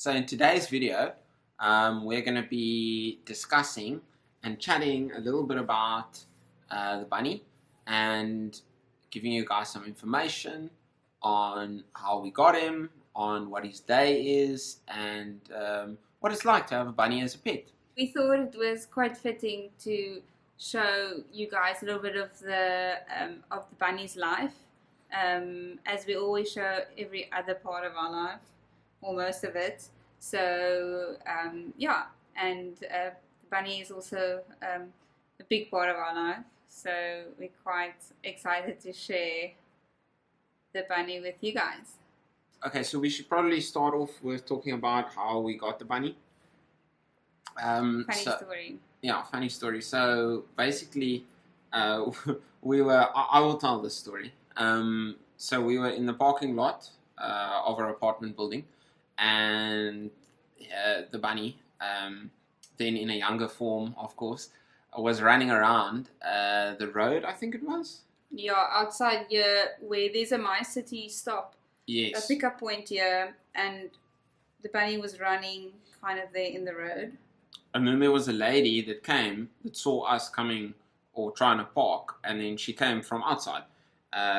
So in today's video, we're going to be discussing and chatting a little bit about the bunny and giving you guys some information on how we got him, on what his day is, and what it's like to have a bunny as a pet. We thought it was quite fitting to show you guys a little bit of the bunny's life, as we always show every other part of our life, or most of it. So yeah, and the bunny is also a big part of our life. So we're quite excited to share the bunny with you guys. Okay, so we should probably start off with talking about how we got the bunny. Funny story. Yeah, funny story. So basically, we were. I will tell this story. So we were in the parking lot of our apartment building, and the bunny, then in a younger form, of course, was running around the road. I think it was. Yeah, outside here, where there's a My City stop. Yes. A pickup point here, and the bunny was running kind of there in the road. And then there was a lady that came that saw us coming or trying to park, and then she came from outside,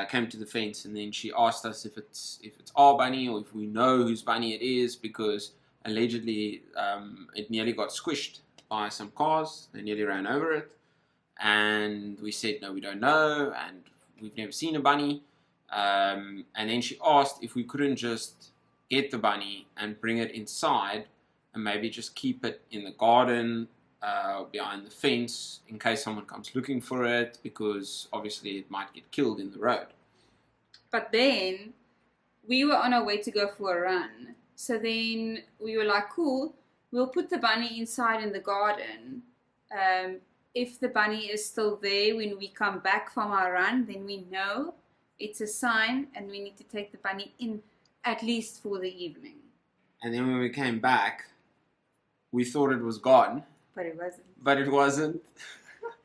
came to the fence, and then she asked us if it's our bunny or if we know whose bunny it is, because allegedly it nearly got squished by some cars. They nearly ran over it, and we said no, we don't know, and we've never seen a bunny. And then she asked if we couldn't just get the bunny and bring it inside and maybe just keep it in the garden behind the fence in case someone comes looking for it, because obviously it might get killed in the road. But then we were on our way to go for a run. So then we were like, cool, we'll put the bunny inside in the garden. If the bunny is still there when we come back from our run, then we know it's a sign and we need to take the bunny in at least for the evening. And then when we came back, we thought it was gone. But it wasn't. But it wasn't.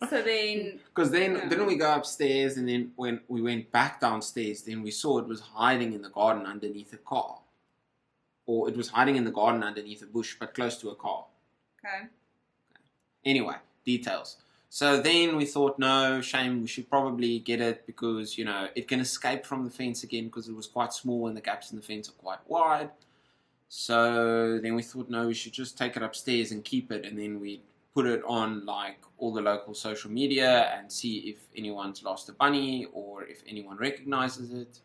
So then... Because then didn't we go upstairs, and then when we went back downstairs, then we saw it was hiding in the garden underneath a car. Or it was hiding in the garden underneath a bush, but close to a car. Okay. Anyway, details. So then we thought, no, shame, we should probably get it because, you know, it can escape from the fence again because it was quite small and the gaps in the fence are quite wide. So then we thought, no, we should just take it upstairs and keep it, and then we put it on like all the local social media and see if anyone's lost a bunny or if anyone recognizes it.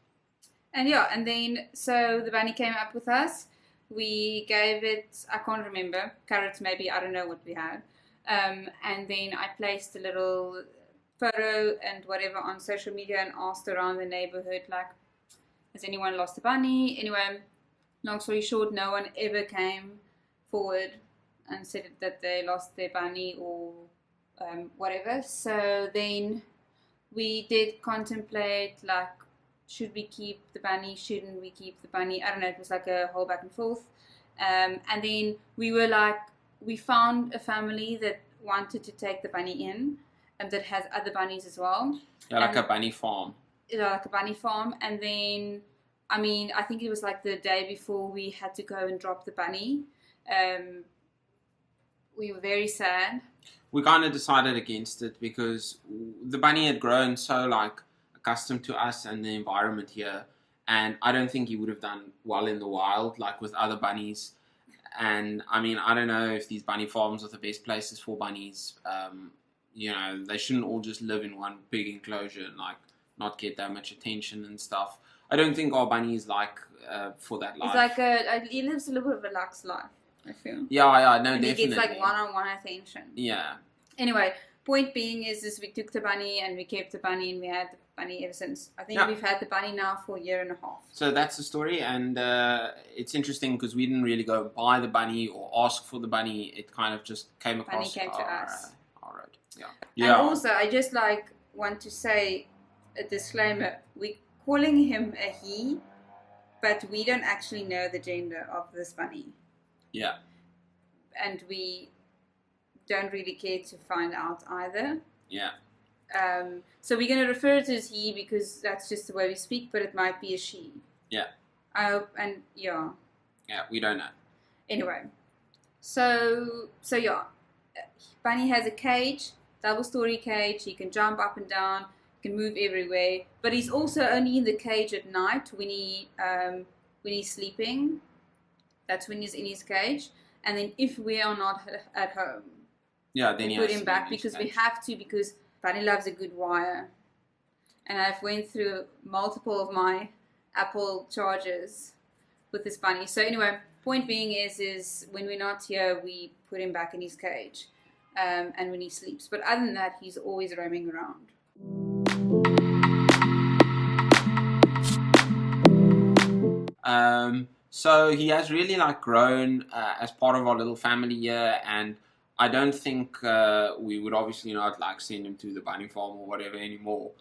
And yeah, and then so the bunny came up with us. We gave it, I can't remember, carrots maybe, I don't know what we had. And then I placed a little photo and whatever on social media and asked around the neighborhood, like, has anyone lost a bunny? Anyway, long story short, no one ever came forward and said that they lost their bunny or whatever. So then we did contemplate, like, should we keep the bunny? Shouldn't we keep the bunny? I don't know. It was like a whole back and forth. And then we were like, we found a family that wanted to take the bunny in and that has other bunnies as well. Yeah, like a bunny farm. Yeah, like a bunny farm. And then, I mean, I think it was like the day before we had to go and drop the bunny. We were very sad. We kind of decided against it because the bunny had grown so like accustomed to us and the environment here, and I don't think he would have done well in the wild like with other bunnies. And I mean, I don't know if these bunny farms are the best places for bunnies. You know, they shouldn't all just live in one big enclosure and like not get that much attention and stuff. I don't think our bunny is like for that life. It's like he lives a little bit of a relaxed life, I feel. Yeah, no, and definitely. He gets like one-on-one attention. Yeah. Anyway, point being is we took the bunny and we kept the bunny and we had the bunny ever since. I think we've had the bunny now for a year and a half. So that's the story, and it's interesting because we didn't really go buy the bunny or ask for the bunny. It kind of just came across to us. Our road. Yeah. And also, I just like want to say a disclaimer. We're calling him a he, but we don't actually know the gender of this bunny. Yeah. And we don't really care to find out either. Yeah. So we're going to refer to it as he because that's just the way we speak, but it might be a she. Yeah. I hope, and yeah. Yeah, we don't know. Anyway, so yeah, Bunny has a cage, double story cage. He can jump up and down, can move everywhere. But he's also only in the cage at night when he's sleeping. That's when he's in his cage. And then if we are not at home, Yeah, then we he put has him to back be in his because we cage. have to, because Bunny loves a good wire. And I've went through multiple of my Apple chargers with this bunny. So anyway, point being is when we're not here, we put him back in his cage, and when he sleeps. But other than that, he's always roaming around. So he has really like grown as part of our little family here, and I don't think we would obviously not like send him to the bunny farm or whatever anymore.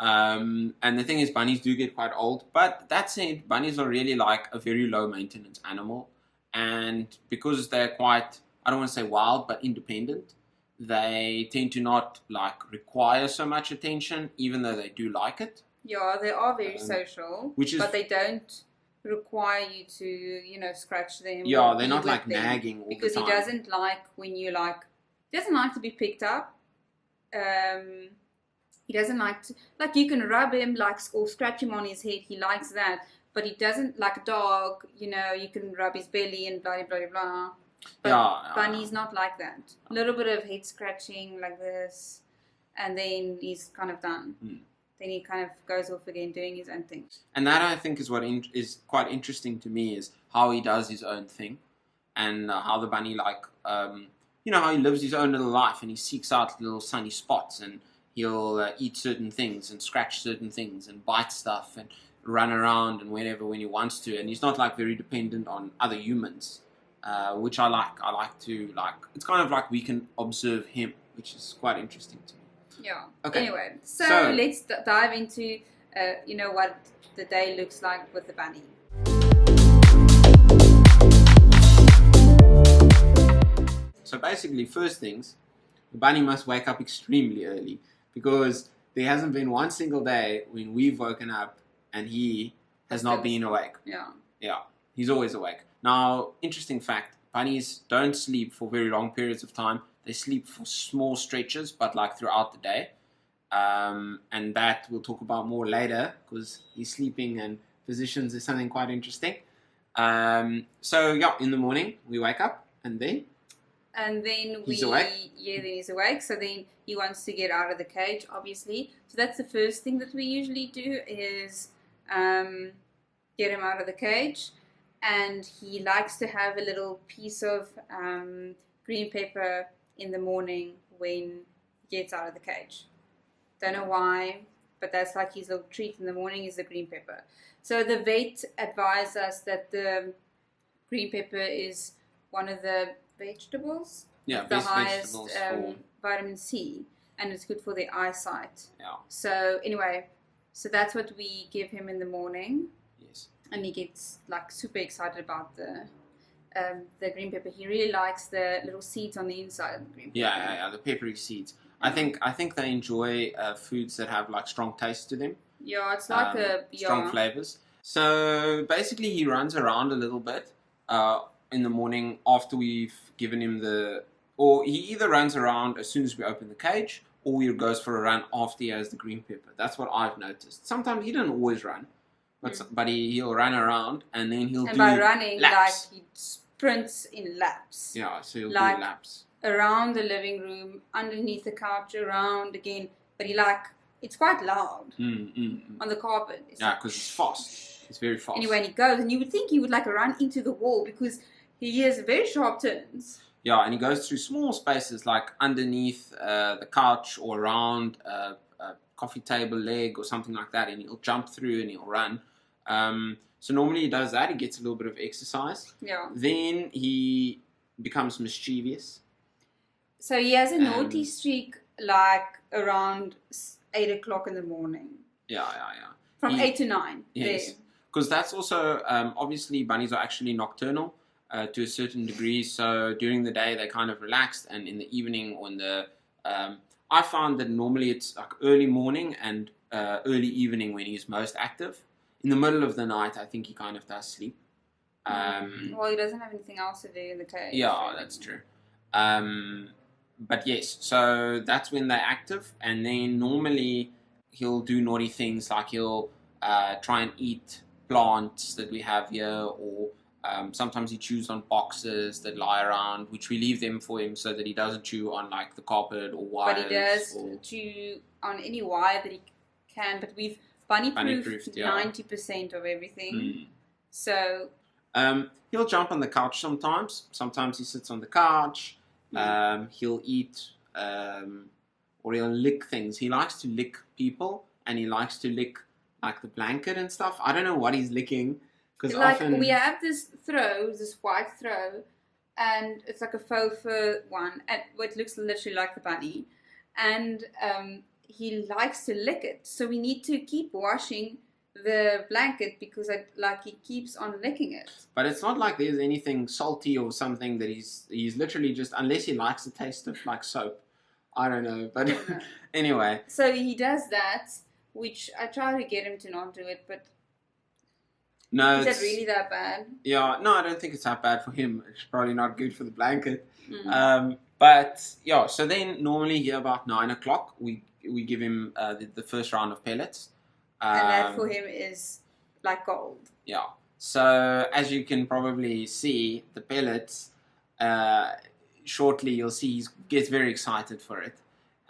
And the thing is, bunnies do get quite old, but that said, bunnies are really like a very low maintenance animal, and because they're quite, I don't want to say wild, but independent, they tend to not like require so much attention, even though they do like it. Yeah, they are very social, which is- but they don't require you to, scratch them. Yeah, or they're be not with like them. nagging all Because the he time. doesn't like when you like. He doesn't like to be picked up. He doesn't like to, like, you can rub him or scratch him on his head. He likes that, but he doesn't like a dog. You can rub his belly and blah blah blah blah. But Yeah, Bunny's not like that. A little bit of head scratching like this, and then he's kind of done. Then he kind of goes off again doing his own thing. And that I think is what is quite interesting to me, is how he does his own thing, and how the bunny how he lives his own little life, and he seeks out little sunny spots, and he'll eat certain things and scratch certain things and bite stuff and run around and whenever when he wants to, and he's not like very dependent on other humans, which I like. I like to it's kind of like we can observe him, which is quite interesting to me. Yeah. Okay. Anyway, so let's dive into what the day looks like with the bunny. So basically, first things, the bunny must wake up extremely early, because there hasn't been one single day when we've woken up and he has not been awake. Yeah. He's always awake. Now, interesting fact, bunnies don't sleep for very long periods of time. They sleep for small stretches, but like throughout the day. And that we'll talk about more later, because he's sleeping and positions is something quite interesting. So yeah, in the morning we wake up, and then he's awake. Yeah, then he's awake. So then he wants to get out of the cage, obviously. So that's the first thing that we usually do, is get him out of the cage. And he likes to have a little piece of green pepper in the morning when he gets out of the cage. Don't know why, but that's like his little treat in the morning, is the green pepper. So the vet advised us that the green pepper is one of the vegetables, Yeah, the best highest vegetables for... vitamin C, and it's good for their eyesight. Yeah. So anyway, so that's what we give him in the morning. Yes. And he gets like super excited about the green pepper. He really likes the little seeds on the inside of the green pepper. Yeah, the peppery seeds. I think they enjoy foods that have like strong taste to them. Yeah, it's like strong flavors. So basically, he runs around a little bit in the morning after we've given him or he either runs around as soon as we open the cage, or he goes for a run after he has the green pepper. That's what I've noticed. Sometimes he doesn't always run, but he'll run around, and then he'll do by running, laps. like he sprints in laps. Yeah, so he'll like, do laps around the living room, underneath the couch, around again. But it's quite loud on the carpet. Because it's fast. It's very fast. Anyway, and he goes, and you would think he would like run into the wall, because he has very sharp turns. Yeah, and he goes through small spaces like underneath the couch or around a coffee table leg or something like that, and he'll jump through and he'll run. So normally he does that. He gets a little bit of exercise. Yeah. Then he becomes mischievous. So he has a naughty streak like around 8 o'clock in the morning. Yeah. From 8 to 9. Yes. Because that's also, obviously bunnies are actually nocturnal to a certain degree. So during the day they're kind of relaxed, and in the evening or in the... I found that normally it's like early morning and early evening when he's most active. In the middle of the night, I think he kind of does sleep. Well, he doesn't have anything else to do in the cage. Yeah, really. that's true. But yes, so that's when they're active, and then normally he'll do naughty things like he'll try and eat plants that we have here, or sometimes he chews on boxes that lie around, which we leave them for him so that he doesn't chew on like the carpet or wires. But he does or chew on any wire that he can. But we've bunny-proofed Bunny-proofed, yeah. 90% of everything. Mm. So He'll jump on the couch sometimes. Sometimes he sits on the couch. He'll eat or he'll lick things. He likes to lick people, and he likes to lick like the blanket and stuff. I don't know what he's licking, because like often we have this white throw, and it's like a faux fur one, and it looks literally like the bunny, and he likes to lick it. So we need to keep washing the blanket because he keeps on licking it. But it's not like there's anything salty or something that he's literally just, unless he likes the taste of like soap. I don't know, but anyway. So he does that, which I try to get him to not do it, but no, is that really that bad? Yeah, no, I don't think it's that bad for him. It's probably not good for the blanket. Mm. But yeah, so then normally here about 9 o'clock, we give him the first round of pellets. And that for him is like gold. Yeah. So as you can probably see, the pellets, shortly you'll see he gets very excited for it.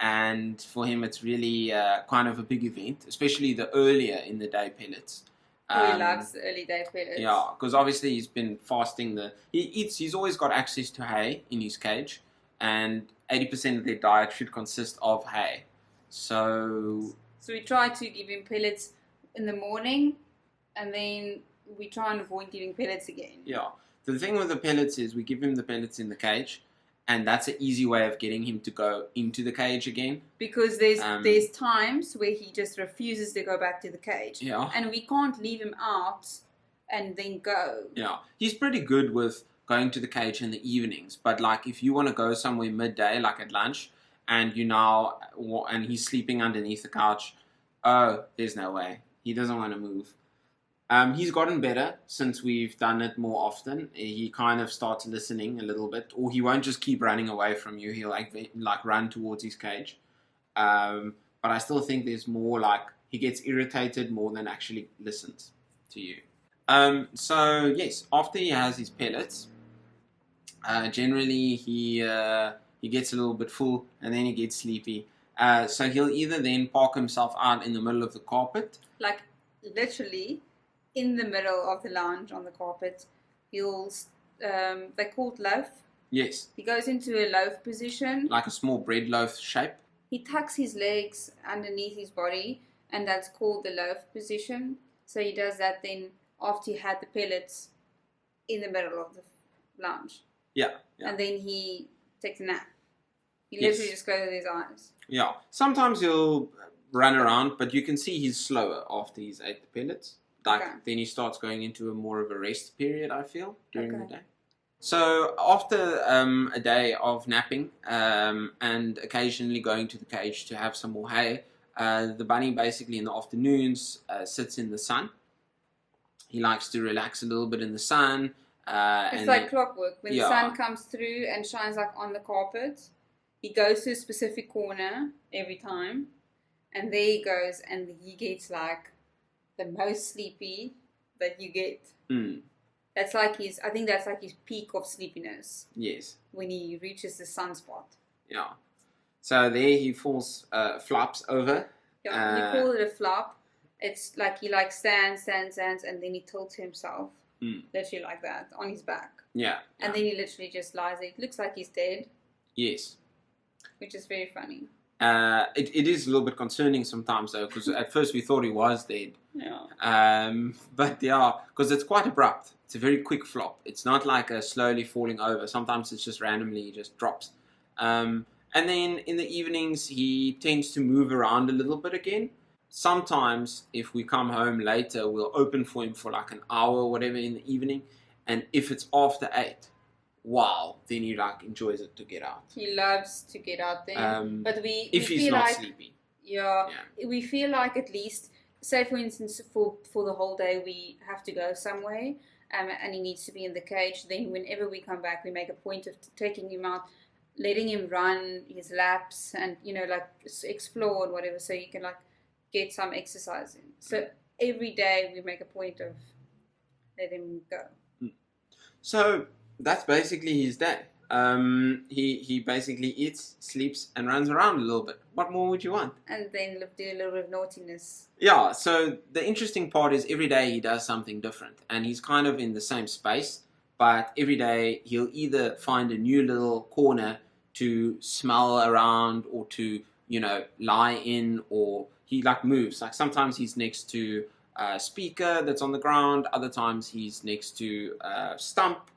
And for him it's really kind of a big event, especially the earlier in the day pellets. He loves the early day pellets. Yeah, because obviously he's been fasting. He's always got access to hay in his cage, and 80% of their diet should consist of hay. So we try to give him pellets in the morning, and then we try and avoid giving pellets again. Yeah, the thing with the pellets is we give him the pellets in the cage, and that's an easy way of getting him to go into the cage again. Because there's times where he just refuses to go back to the cage. Yeah. And we can't leave him out and then go. Yeah. He's pretty good with going to the cage in the evenings, but like if you want to go somewhere midday, like at lunch, and and he's sleeping underneath the couch, oh, there's no way. He doesn't want to move. He's gotten better since we've done it more often. He kind of starts listening a little bit, or he won't just keep running away from you. He'll like run towards his cage. But I still think there's more like he gets irritated more than actually listens to you. So yes, after he has his pellets, generally he gets a little bit full and then he gets sleepy. So he'll either then park himself out in the middle of the carpet, like literally in the middle of the lounge on the carpet. They're called loaf. Yes. He goes into a loaf position. Like a small bread loaf shape. He tucks his legs underneath his body, and that's called the loaf position. So he does that then after he had the pellets in the middle of the lounge. Yeah. And then he takes a nap. He Yes. literally just closes his eyes. Yeah. Sometimes he'll run around, but you can see he's slower after he's ate the pellets. Then he starts going into more of a rest period, I feel, during the day. So after a day of napping and occasionally going to the cage to have some more hay, the bunny basically in the afternoons sits in the sun. He likes to relax a little bit in the sun. It's like clockwork. When the sun comes through and shines like on the carpet, he goes to a specific corner every time, and there he goes, and he gets like the most sleepy that you get. That's like I think that's like his peak of sleepiness. Yes. When he reaches the sunspot. Yeah. So there he falls, flops over. Yeah, we call it a flop. It's like he like stands, and then he tilts himself. Literally like that, on his back. Yeah. And then he literally just lies there. It looks like he's dead. Yes. Which is very funny. It is a little bit concerning sometimes though, because at first we thought he was dead. Yeah. But yeah, because it's quite abrupt. It's a very quick flop. It's not like a slowly falling over. Sometimes it's just randomly, he just drops. And then in the evenings, he tends to move around a little bit again. Sometimes if we come home later, we'll open for him for like an hour or whatever in the evening. And if it's after 8, wow, then he like enjoys it to get out. He loves to get out there. But if he's feel not like, sleepy. Yeah, we feel like at least, say for instance, for the whole day we have to go somewhere, and he needs to be in the cage, then whenever we come back, we make a point of taking him out, letting him run his laps and, like explore and whatever, so he can like get some exercise in. So every day we make a point of letting him go. So that's basically his day. He basically eats, sleeps, and runs around a little bit. What more would you want? And then do a little bit of naughtiness. Yeah, so the interesting part is every day he does something different, and he's kind of in the same space, but every day he'll either find a new little corner to smell around or to, lie in, or he like moves. Like sometimes he's next to a speaker that's on the ground, other times he's next to a stump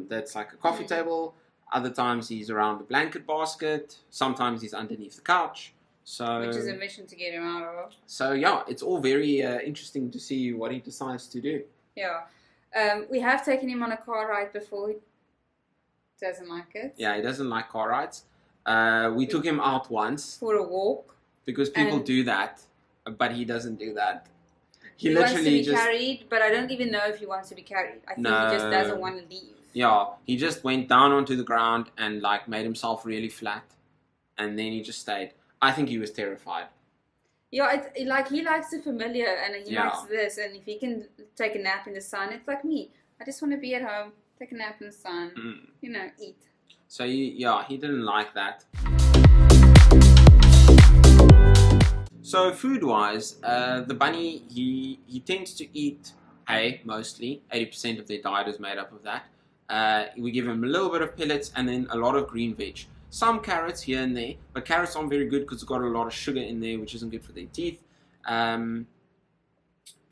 that's like a coffee table, other times he's around the blanket basket, sometimes he's underneath the couch. So, which is a mission to get him out of. So yeah, it's all very interesting to see what he decides to do. Yeah. We have taken him on a car ride before. He doesn't like it. Yeah, he doesn't like car rides. We took him out once. For a walk. Because people do that, but he doesn't do that. He wants to be carried, but I don't even know if he wants to be carried. I think he just doesn't want to leave. Yeah, he just went down onto the ground and like made himself really flat, and then he just stayed. I think he was terrified. Yeah, he likes the familiar, and he likes this. And if he can take a nap in the sun, it's like me. I just want to be at home, take a nap in the sun, eat. So he didn't like that. So food-wise, the bunny he tends to eat hay mostly. 80% of their diet is made up of that. We give him a little bit of pellets and then a lot of green veg. Some carrots here and there, but carrots aren't very good because it's got a lot of sugar in there, which isn't good for their teeth. And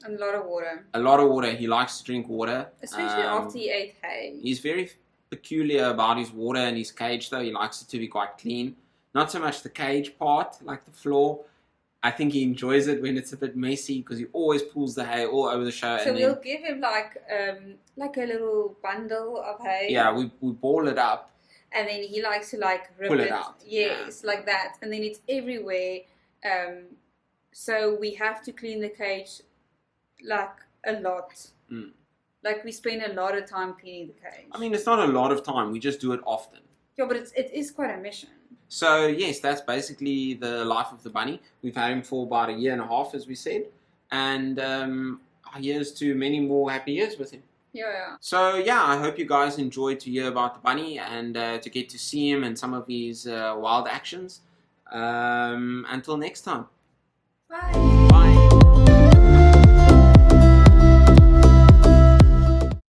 a lot of water. A lot of water. He likes to drink water. Especially after he ate hay. He's very peculiar about his water and his cage though. He likes it to be quite clean. Not so much the cage part, like the floor. I think he enjoys it when it's a bit messy because he always pulls the hay all over the show. So we'll give him like a little bundle of hay. Yeah, we ball it up. And then he likes to like rip pull it out. Yes, like that. And then it's everywhere. So we have to clean the cage like a lot. Like we spend a lot of time cleaning the cage. I mean, it's not a lot of time. We just do it often. Yeah, but it is quite a mission. So yes, that's basically the life of the bunny. We've had him for about 1.5 years, as we said. And here's to many more happy years with him. Yeah. So yeah, I hope you guys enjoyed to hear about the bunny and to get to see him and some of his wild actions. Until next time. Bye.